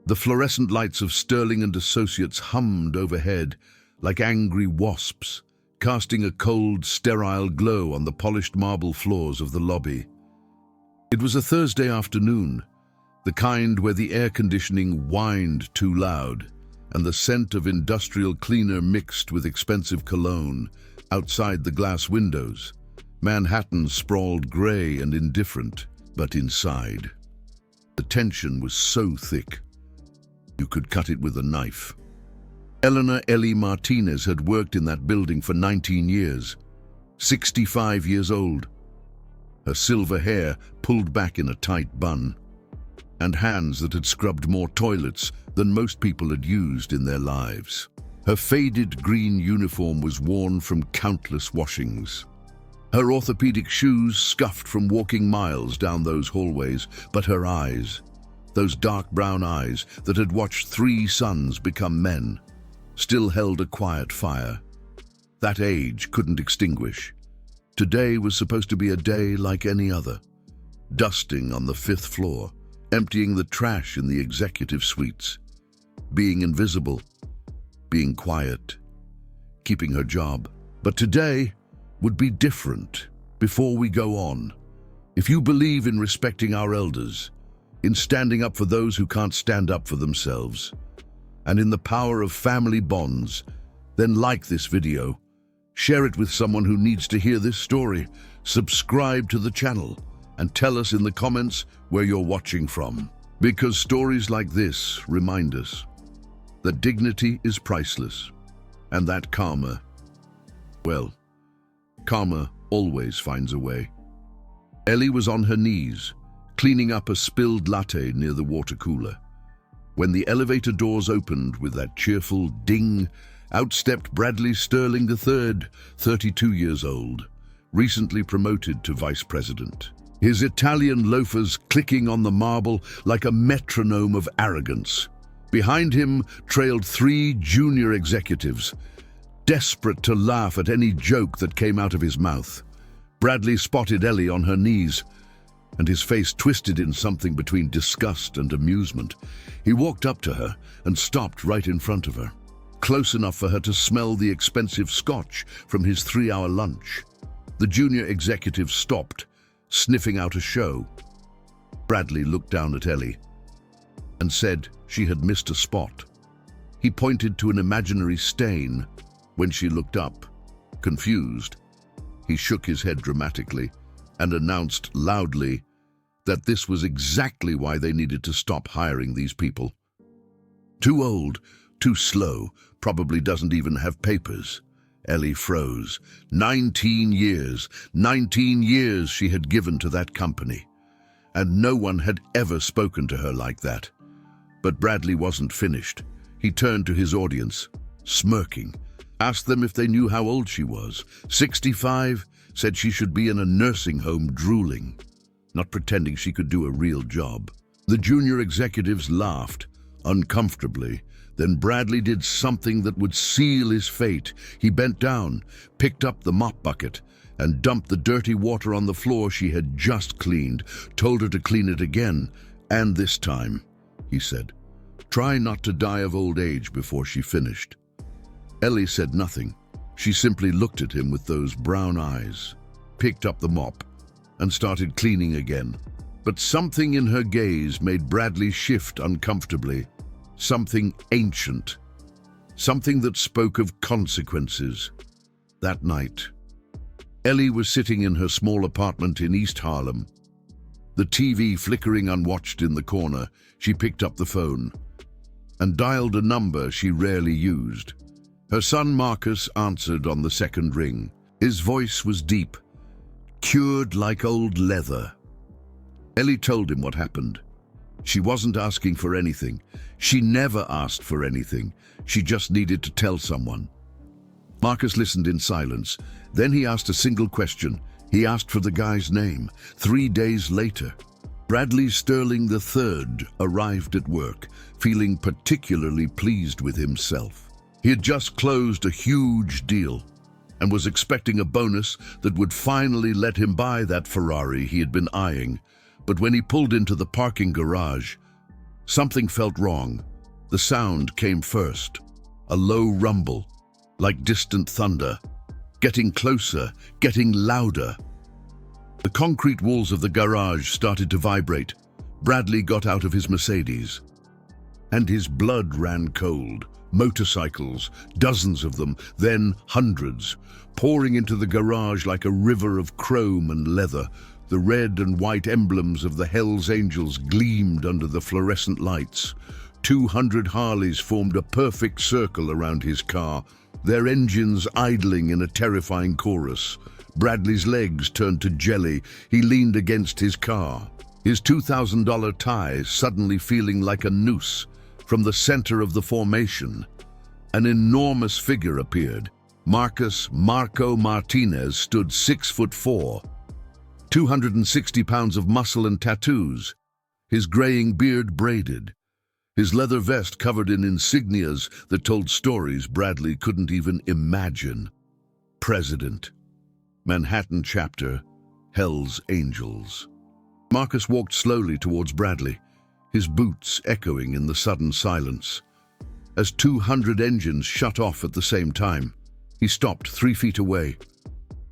The fluorescent lights of Sterling and Associates hummed overhead like angry wasps, casting a cold, sterile glow on the polished marble floors of the lobby. It was a Thursday afternoon, the kind where the air conditioning whined too loud and the scent of industrial cleaner mixed with expensive cologne outside the glass windows. Manhattan sprawled gray and indifferent, but inside, the tension was so thick, you could cut it with a knife. Eleanor Ellie Martinez had worked in that building for 19 years, 65 years old. Her silver hair pulled back in a tight bun, and hands that had scrubbed more toilets than most people had used in their lives. Her faded green uniform was worn from countless washings. Her orthopedic shoes scuffed from walking miles down those hallways, but her eyes, those dark brown eyes that had watched 3 sons become men, still held a quiet fire. That age couldn't extinguish. Today was supposed to be a day like any other. Dusting on the 5th floor, emptying the trash in the executive suites, being invisible, being quiet, keeping her job. But today would be different. Before we go on, if you believe in respecting our elders, in standing up for those who can't stand up for themselves, and in the power of family bonds, then like this video, share it with someone who needs to hear this story, subscribe to the channel, and tell us in the comments where you're watching from. Because stories like this remind us that dignity is priceless, and that karma, well, karma always finds a way. Ellie was on her knees, cleaning up a spilled latte near the water cooler. When the elevator doors opened with that cheerful ding, out stepped Bradley Sterling III, 32 years old, recently promoted to vice president. His Italian loafers clicking on the marble like a metronome of arrogance. Behind him trailed 3 junior executives, desperate to laugh at any joke that came out of his mouth. Bradley spotted Ellie on her knees, and his face twisted in something between disgust and amusement. He walked up to her and stopped right in front of her, close enough for her to smell the expensive scotch from his 3-hour lunch. The junior executive stopped, sniffing out a show. Bradley looked down at Ellie and said she had missed a spot. He pointed to an imaginary stain. When she looked up, confused, he shook his head dramatically and announced loudly that this was exactly why they needed to stop hiring these people. Too old, too slow, probably doesn't even have papers. Ellie froze. 19 years she had given to that company, and no one had ever spoken to her like that. But Bradley wasn't finished. He turned to his audience, smirking, asked them if they knew how old she was. 65, said she should be in a nursing home drooling, not pretending she could do a real job. The junior executives laughed, uncomfortably. Then Bradley did something that would seal his fate. He bent down, picked up the mop bucket, and dumped the dirty water on the floor she had just cleaned, told her to clean it again. And this time, he said, try not to die of old age before she finished. Ellie said nothing. She simply looked at him with those brown eyes, picked up the mop, and started cleaning again. But something in her gaze made Bradley shift uncomfortably. Something ancient, something that spoke of consequences. That night, Ellie was sitting in her small apartment in East Harlem. The TV flickering unwatched in the corner, she picked up the phone and dialed a number she rarely used. Her son Marcus answered on the second ring. His voice was deep, cured like old leather. Ellie told him what happened. She wasn't asking for anything. She never asked for anything. She just needed to tell someone. Marcus listened in silence. Then he asked a single question. He asked for the guy's name. 3 days later, Bradley Sterling III arrived at work, feeling particularly pleased with himself. He had just closed a huge deal and was expecting a bonus that would finally let him buy that Ferrari he had been eyeing. But when he pulled into the parking garage, Something felt wrong. The sound came first, a low rumble, like distant thunder, getting closer, getting louder. The concrete walls of the garage started to vibrate. Bradley got out of his Mercedes, and his blood ran cold. Motorcycles, dozens of them, then hundreds, pouring into the garage like a river of chrome and leather. The red and white emblems of the Hells Angels gleamed under the fluorescent lights. 200 Harleys formed a perfect circle around his car, their engines idling in a terrifying chorus. Bradley's legs turned to jelly. He leaned against his car, his $2,000 tie suddenly feeling like a noose. From the center of the formation, an enormous figure appeared. Marco Martinez stood 6'4", 260 pounds of muscle and tattoos, his graying beard braided, his leather vest covered in insignias that told stories Bradley couldn't even imagine. President, Manhattan Chapter, Hells Angels. Marcus walked slowly towards Bradley, his boots echoing in the sudden silence. As 200 engines shut off at the same time, he stopped 3 feet away,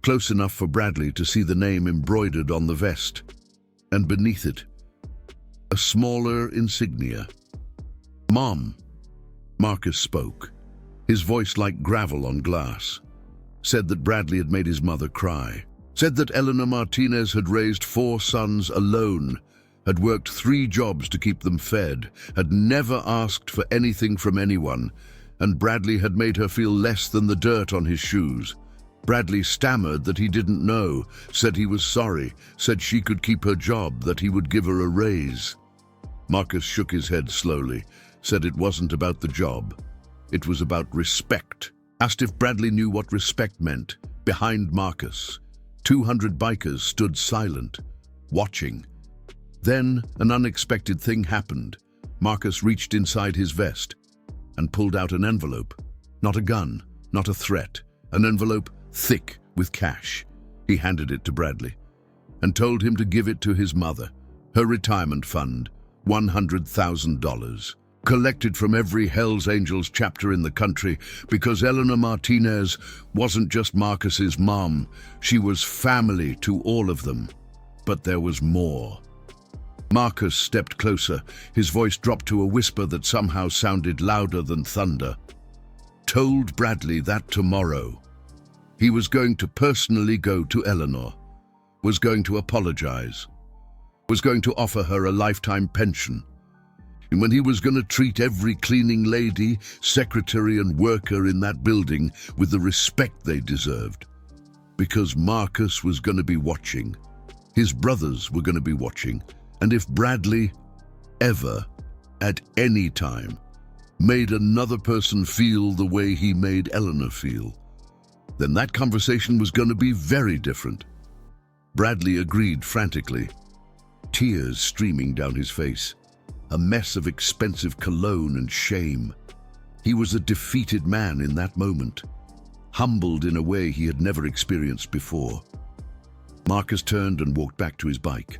close enough for Bradley to see the name embroidered on the vest, and beneath it, a smaller insignia. "Mom," Marcus spoke, his voice like gravel on glass. Said that Bradley had made his mother cry. Said that Eleanor Martinez had raised 4 sons alone, had worked 3 jobs to keep them fed, had never asked for anything from anyone, and Bradley had made her feel less than the dirt on his shoes. Bradley stammered that he didn't know, said he was sorry, said she could keep her job, that he would give her a raise. Marcus shook his head slowly, said it wasn't about the job. It was about respect. Asked if Bradley knew what respect meant. Behind Marcus, 200 bikers stood silent, watching. Then an unexpected thing happened. Marcus reached inside his vest and pulled out an envelope. Not a gun, not a threat. An envelope thick with cash. He handed it to Bradley and told him to give it to his mother, her retirement fund, $100,000. Collected from every Hells Angels chapter in the country, because Eleanor Martinez wasn't just Marcus's mom, she was family to all of them. But there was more. Marcus stepped closer, his voice dropped to a whisper that somehow sounded louder than thunder. Told Bradley that tomorrow he was going to personally go to Eleanor, was going to apologize, was going to offer her a lifetime pension, and when he was going to treat every cleaning lady, secretary and worker in that building with the respect they deserved. Because Marcus was going to be watching. His brothers were going to be watching. And if Bradley ever, at any time, made another person feel the way he made Eleanor feel, then that conversation was going to be very different. Bradley agreed frantically, tears streaming down his face, a mess of expensive cologne and shame. He was a defeated man in that moment, humbled in a way he had never experienced before. Marcus turned and walked back to his bike.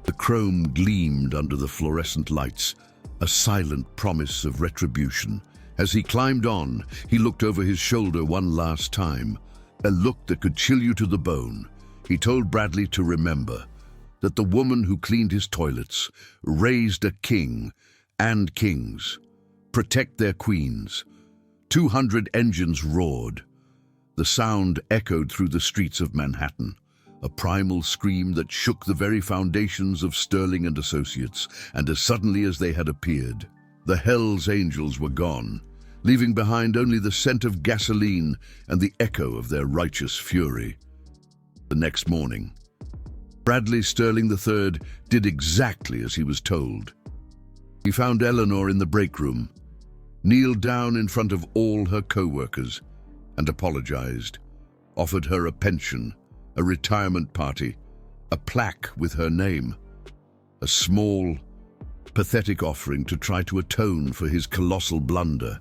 The chrome gleamed under the fluorescent lights, a silent promise of retribution. As he climbed on, he looked over his shoulder one last time, a look that could chill you to the bone. He told Bradley to remember that the woman who cleaned his toilets raised a king and kings. Protect their queens. 200 engines roared. The sound echoed through the streets of Manhattan, a primal scream that shook the very foundations of Sterling and Associates, and as suddenly as they had appeared, the Hells Angels were gone, leaving behind only the scent of gasoline and the echo of their righteous fury. The next morning, Bradley Sterling III did exactly as he was told. He found Eleanor in the break room, kneeled down in front of all her co-workers, and apologized, offered her a pension, a retirement party, a plaque with her name, a small, pathetic offering to try to atone for his colossal blunder.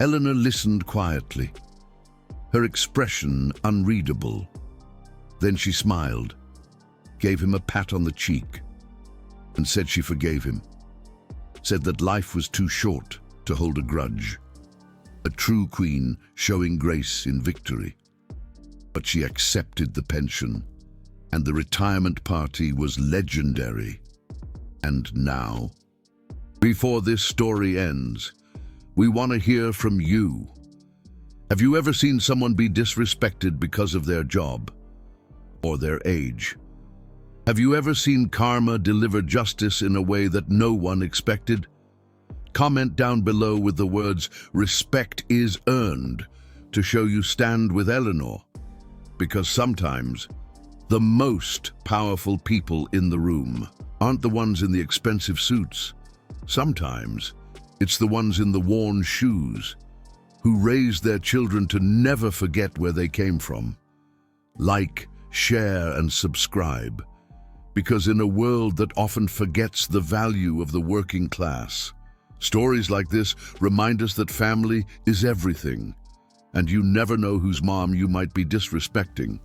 Eleanor listened quietly, her expression unreadable. Then she smiled, gave him a pat on the cheek, and said she forgave him. said that life was too short to hold a grudge. A true queen showing grace in victory. But she accepted the pension, and the retirement party was legendary. And now, before this story ends, we want to hear from you. Have you ever seen someone be disrespected because of their job or their age? Have you ever seen karma deliver justice in a way that no one expected? Comment down below with the words, "Respect is earned," to show you stand with Eleanor. Because sometimes, the most powerful people in the room aren't the ones in the expensive suits. Sometimes, it's the ones in the worn shoes who raise their children to never forget where they came from. Like, share, and subscribe. Because in a world that often forgets the value of the working class, stories like this remind us that family is everything, and you never know whose mom you might be disrespecting.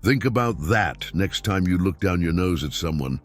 Think about that next time you look down your nose at someone.